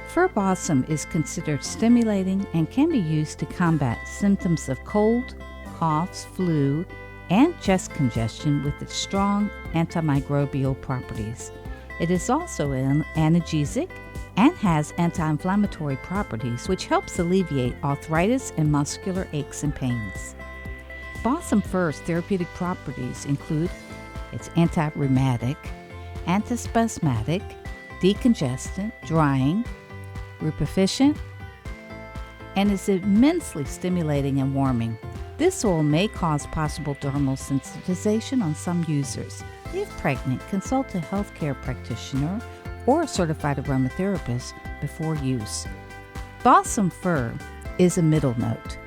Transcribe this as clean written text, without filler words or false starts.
Fir balsam is considered stimulating and can be used to combat symptoms of cold, coughs, flu, and chest congestion with its strong antimicrobial properties. It is also an analgesic and has anti-inflammatory properties, which helps alleviate arthritis and muscular aches and pains. Balsam fir's therapeutic properties include its anti-rheumatic, antispasmodic, decongestant, drying, rubefacient, and is immensely stimulating and warming. This oil may cause possible dermal sensitization on some users. If pregnant, consult a healthcare practitioner or a certified aromatherapist before use. Balsam fir is a middle note.